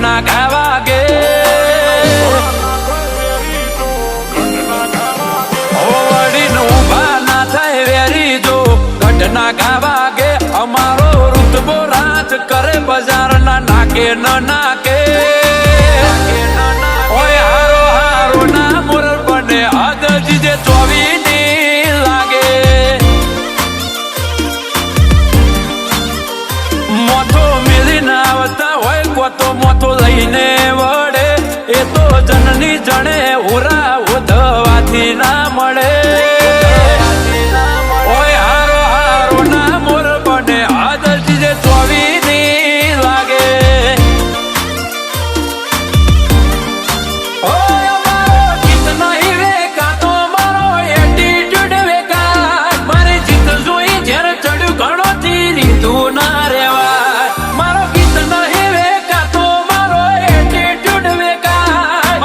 ઘટના ગાવા ગે હોવડીને ઊભા ના થાય વેરી જો ઘટના ગાવા ગે અમારો ઋતબો રાજ કરે બજારના નાકે ન નાકે ઓય હારો હારો ના મોર બને હદ જીજે ચોવીની લાગે મોથો મિલીને આવતા હોય કોતો મોથો લઈને વળે એ તો જનની જણે ઉરા ઉધવાથી ના મળે ઓય હારો હારો ના મોર બને હદ જીજે ચોવીની લાગે ઓય મારો જીત નહીં વેકા તો મારો એટીટ્યુડ વેકા મારી જીત જોઈ જ્યારે ચડ્યું ઘણો થી લીધું ના રેવાય મારો ગીત નહીં વેકા તો મારો એટીટ્યુડ વેકા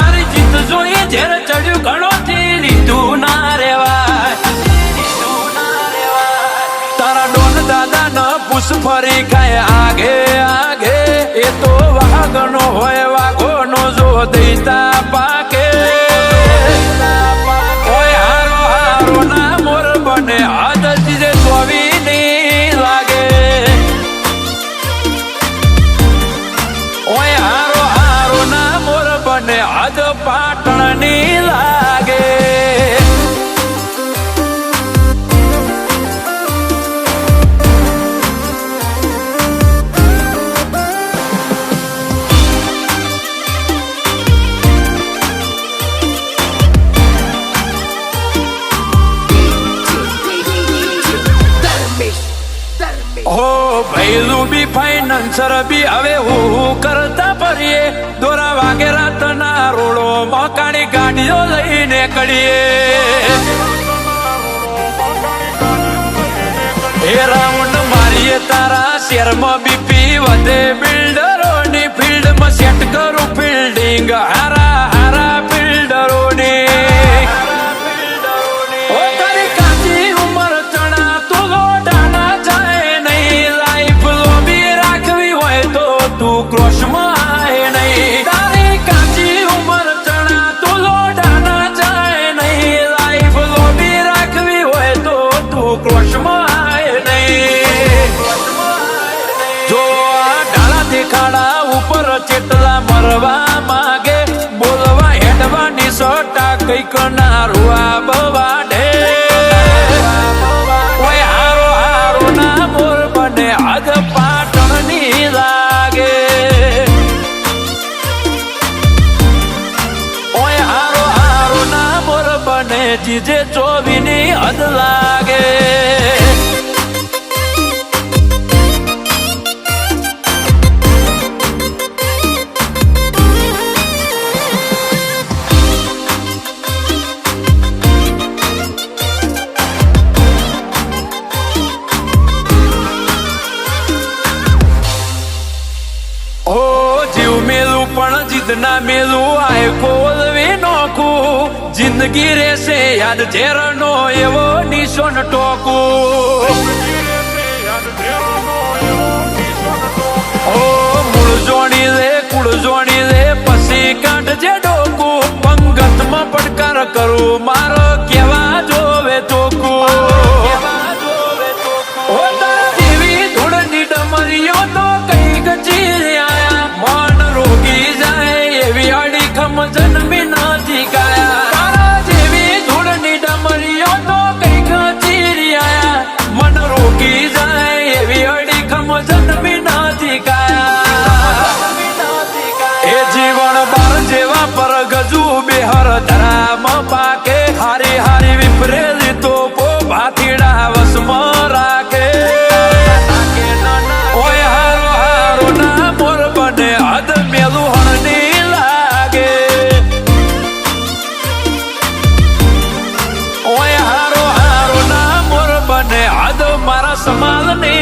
મારી જીત જોઈ જ્યારે ચડ્યું ઘણો થી લીધું ના રેવાય તારા ડોન દાદા ન પૂછ ફરી ખાય આગે આગે એ તો વાઘનો હોય વાઘોનો જો દઈતા પાકે ઓય હારો હારો ના મોર બને હદ જીજે ચોવીની લાગે ઓય હારો હારો ના મોર બને હદ પાટણની લાગે હો ભૈલું બી ફાઇનાન્સર બી હવે હું કરતા ફરીએ દોરા વાગે રાતના રોડો મકાણી ગાડીઓ લઈને કડીએ એ રાઉન્ડ મારીએ તારા શેરમાં બીપી વધે બિલ્ડરોની ફિલ્ડમાં સેટ કરું ફિલ્ડિંગ હારા હારા બિલ્ડરોની ક્રોશમાં આય નહીં તારી કાચી ઉંમર ચણા તું લોઢાના જાય નહીં લાઈફ લોબી રાખવી હોય તો તું ક્રોશમાં આય નહીં જો આ ડાળા દેખાડા ઉપર ચેટલા મરવા માગે બોલવા હેડવાની સોટા કઈક ના રૂઆ બવાડે ઓય હારો હારો ના મોર બને હદ પાટણની લાગે જીજે ચોવીની હદ લાગે ઓ જીવ મેલું પણ જીત ના મેલું આય કોલવી નોખું જિંદગી રહેશે યાદ ઝેરનો એવો નિશાન ટોકું ઓ મૂળ જોણી લે કુળ જોણી લે પછી કાઢજે ડોકું પંગતમાં પડકાર કરું મારો કેવા જોવે ચોકું ઓ તારા જેવી ધૂળની ડમરીઓ તો કઈક ચીરે આયા મન રોગી જાય એવી અડીખમ જન્મી નથી ગાયા બેહર ધરામ પાકે હારી હારી વિપરેલી તો ભાથીડા વસમાં રાખે ઓય હારો હારો ના મોર બને હદ મેલું હણની લાગે ઓય હારો હારો ના મોર બને હદ મારા સમાલની